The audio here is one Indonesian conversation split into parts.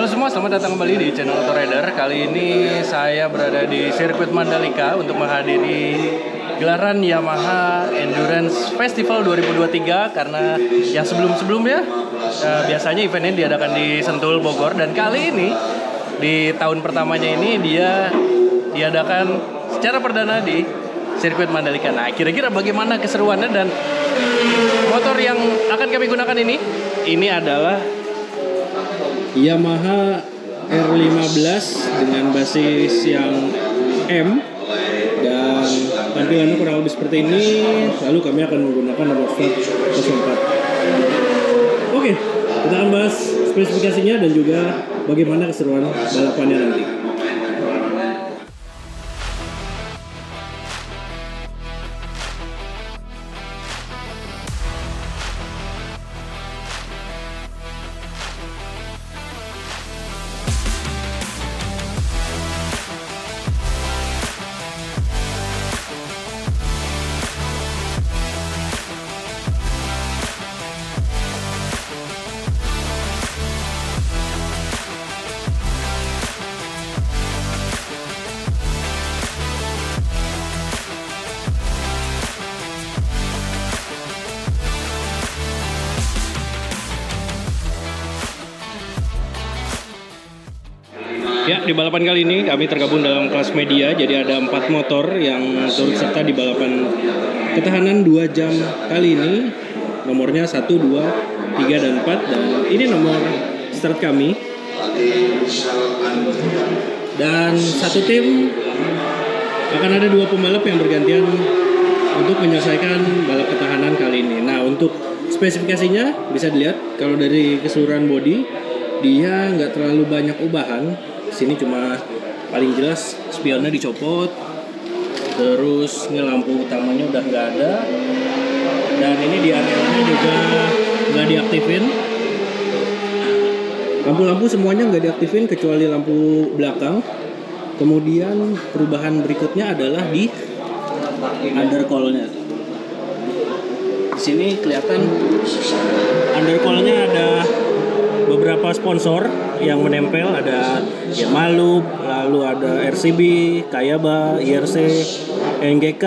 Halo semua, selamat datang kembali di channel Auto Rider. Kali ini saya berada di sirkuit Mandalika untuk menghadiri gelaran Yamaha Endurance Festival 2023. Karena yang sebelum-sebelumnya biasanya eventnya diadakan di Sentul, Bogor. Dan kali ini, di tahun pertamanya ini, dia diadakan secara perdana di sirkuit Mandalika. Nah, kira-kira bagaimana keseruannya dan motor yang akan kami gunakan ini adalah Yamaha R15 dengan basis yang M dan tampilannya kurang lebih seperti ini. Lalu kami akan menggunakan nomor start 04. Oke, kita akan bahas spesifikasinya dan juga bagaimana keseruan balapannya nanti. Ya, di balapan kali ini kami tergabung dalam kelas media, jadi ada 4 motor yang turut serta di balapan ketahanan 2 jam kali ini. Nomornya 1, 2, 3, dan 4, dan ini nomor start kami. Dan satu tim akan ada 2 pembalap yang bergantian untuk menyelesaikan balap ketahanan kali ini. Nah, untuk spesifikasinya bisa dilihat kalau dari keseluruhan bodi dia nggak terlalu banyak ubahan. Sini cuma paling jelas spionnya dicopot, terus ini lampu utamanya udah nggak ada, dan ini di areanya juga nggak diaktifin. Lampu-lampu semuanya nggak diaktifin kecuali lampu belakang. Kemudian perubahan berikutnya adalah di undercoil-nya. Di sini kelihatan undercoil-nya ada beberapa sponsor yang menempel, ada Yamalub, lalu ada RCB, Kayaba, IRC, NGK,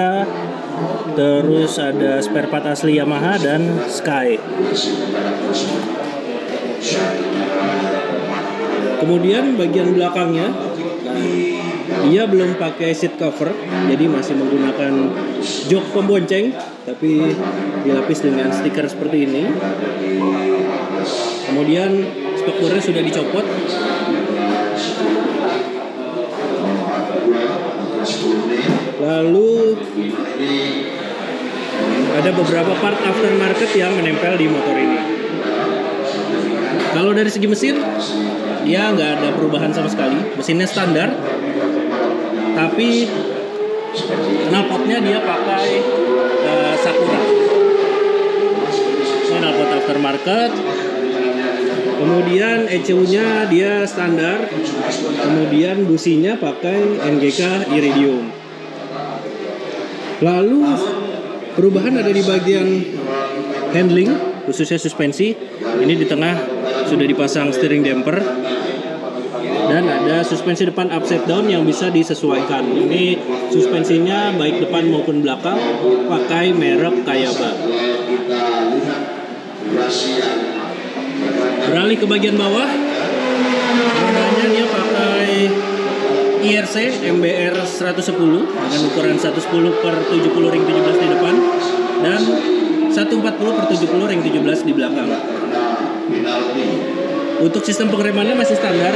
terus ada spare part asli Yamaha dan Sky. Kemudian bagian belakangnya, dia belum pakai seat cover, jadi masih menggunakan jok pembonceng, tapi dilapis dengan stiker seperti ini. Kemudian spakbornya sudah dicopot. Lalu ada beberapa part aftermarket yang menempel di motor ini. Kalau dari segi mesin, dia nggak ada perubahan sama sekali. Mesinnya standar, tapi knalpotnya dia pakai Sakura. Ini knalpot aftermarket. Kemudian ECU-nya dia standar. Kemudian businya pakai NGK Iridium. Lalu perubahan ada di bagian handling, khususnya suspensi. Ini di tengah sudah dipasang steering damper. Dan ada suspensi depan upside down yang bisa disesuaikan. Ini suspensinya baik depan maupun belakang pakai merek Kayaba. Beralih ke bagian bawah, rodanya dia pakai IRC MBR 110 dengan ukuran 110 per 70 ring 17 di depan dan 140 per 70 ring 17 di belakang. Untuk sistem pengeremannya masih standar,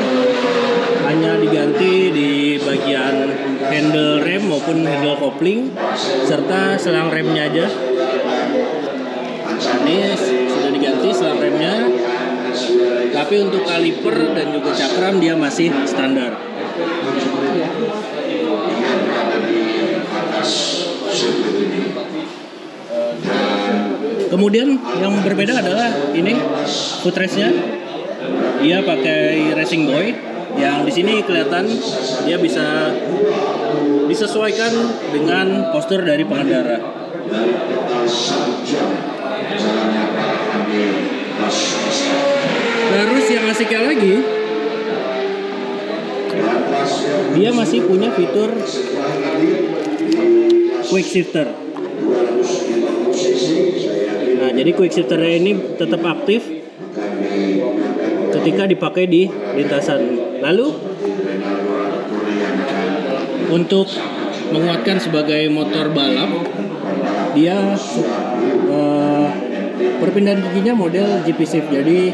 hanya diganti di bagian handle rem maupun handle kopling serta selang remnya aja. Ini sudah diganti selang remnya. Tapi untuk kaliper dan juga cakram dia masih standar. Kemudian yang berbeda adalah ini footrest-nya. Dia pakai Racing Boy yang di sini kelihatan dia bisa disesuaikan dengan postur dari pengendara. Terus yang asiknya lagi, dia masih punya fitur quick shifter. Nah, jadi quick shifternya ini tetap aktif ketika dipakai di lintasan. Lalu untuk menguatkan sebagai motor balap, dia perpindahan giginya model GP Shift. Jadi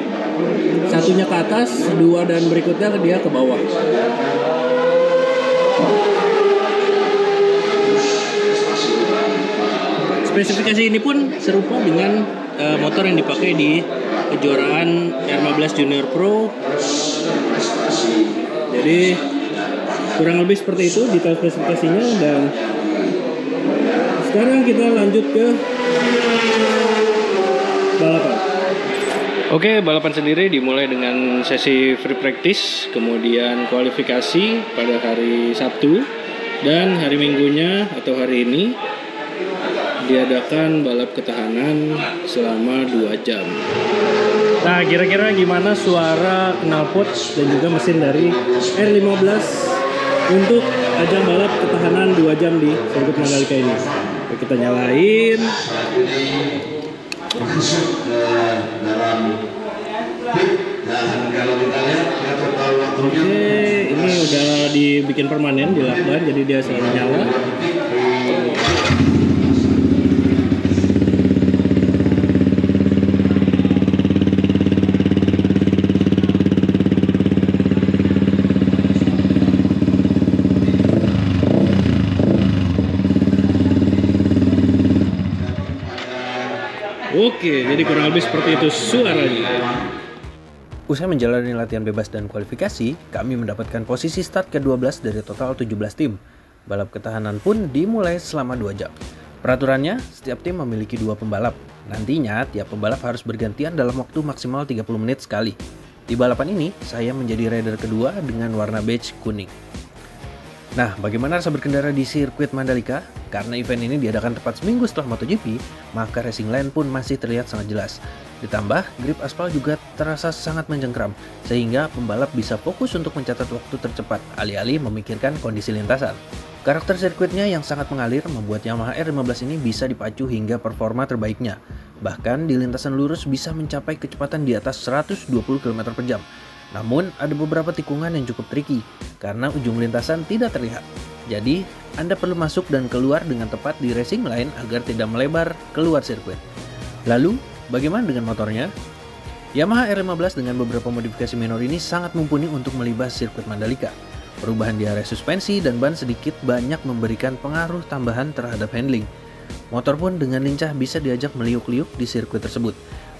satunya ke atas, dua dan berikutnya dia ke bawah. Spesifikasi ini pun serupa dengan motor yang dipakai di kejuaraan R15 Junior Pro. Jadi kurang lebih seperti itu detail spesifikasinya. Dan sekarang kita lanjut ke balapan. Oke, balapan sendiri dimulai dengan sesi free practice, kemudian kualifikasi pada hari Sabtu, dan hari Minggunya atau hari ini diadakan balap ketahanan selama 2 jam. Nah, kira-kira gimana suara knalpot dan juga mesin dari R15 untuk ajang balap ketahanan 2 jam di sirkuit Mandalika ini? Oke, kita nyalain. Oke, ini udah dibikin permanen di lakban, jadi dia selalu nyala. Oke, jadi kurang lebih seperti itu suaranya. Usai menjalani latihan bebas dan kualifikasi, kami mendapatkan posisi start ke-12 dari total 17 tim. Balap ketahanan pun dimulai selama 2 jam. Peraturannya, setiap tim memiliki 2 pembalap. Nantinya, tiap pembalap harus bergantian dalam waktu maksimal 30 menit sekali. Di balapan ini, saya menjadi rider kedua dengan warna beige kuning. Nah, bagaimana rasa berkendara di sirkuit Mandalika? Karena event ini diadakan tepat seminggu setelah MotoGP, maka racing line pun masih terlihat sangat jelas. Ditambah, grip aspal juga terasa sangat mencengkram, sehingga pembalap bisa fokus untuk mencatat waktu tercepat, alih-alih memikirkan kondisi lintasan. Karakter sirkuitnya yang sangat mengalir membuat Yamaha R15 ini bisa dipacu hingga performa terbaiknya. Bahkan di lintasan lurus bisa mencapai kecepatan di atas 120 km per jam. Namun, ada beberapa tikungan yang cukup tricky, karena ujung lintasan tidak terlihat. Jadi, Anda perlu masuk dan keluar dengan tepat di racing line agar tidak melebar keluar sirkuit. Lalu, bagaimana dengan motornya? Yamaha R15 dengan beberapa modifikasi minor ini sangat mumpuni untuk melibas sirkuit Mandalika. Perubahan di area suspensi dan ban sedikit banyak memberikan pengaruh tambahan terhadap handling. Motor pun dengan lincah bisa diajak meliuk-liuk di sirkuit tersebut.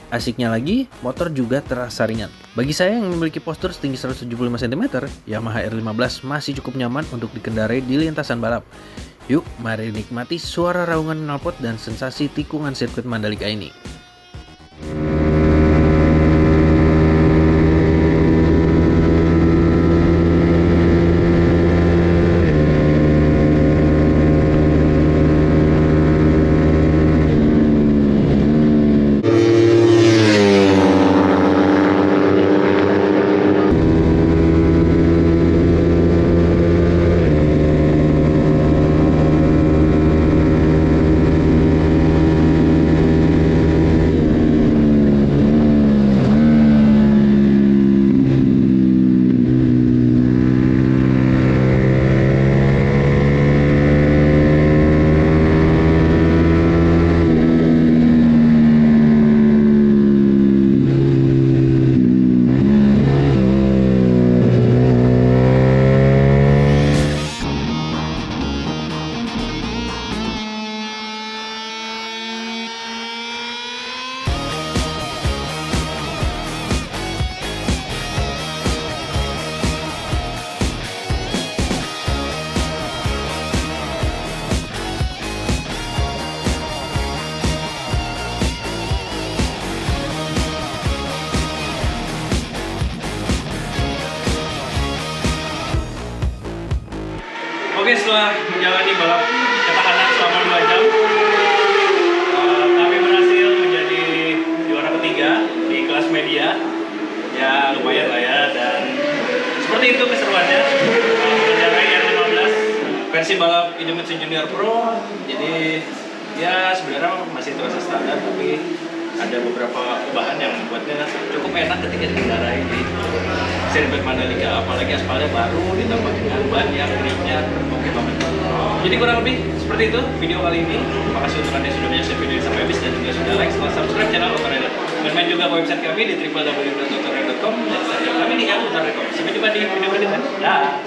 Asiknya lagi, motor juga terasa ringan. Bagi saya yang memiliki postur setinggi 175 cm, Yamaha R15 masih cukup nyaman untuk dikendarai di lintasan balap. Yuk, mari nikmati suara raungan knalpot dan sensasi tikungan sirkuit Mandalika ini. Oke, setelah menjalani balap ketahanan selama 2 jam, kami berhasil menjadi juara ketiga di kelas media. Ya lumayan lah ya, dan seperti itu keseruannya. Masih balap Indonesia Junior Pro, jadi ya sebenarnya masih terasa standar, tapi ada beberapa perubahan yang membuatnya cukup enak ketika dikendarai di sirkuit Mandalika. Apalagi aspalnya baru ditambah dengan ban yang gripnya oke banget. Jadi kurang lebih seperti itu video kali ini. Terima kasih untuk anda yang sudah menyaksikan video ini sampai habis dan juga sudah like, subscribe channel Autoraider. Dan main juga ke website kami di www.autoraider.com dan Instagram kami di @autoraider.com. Sampai jumpa di video berikutnya. Dah.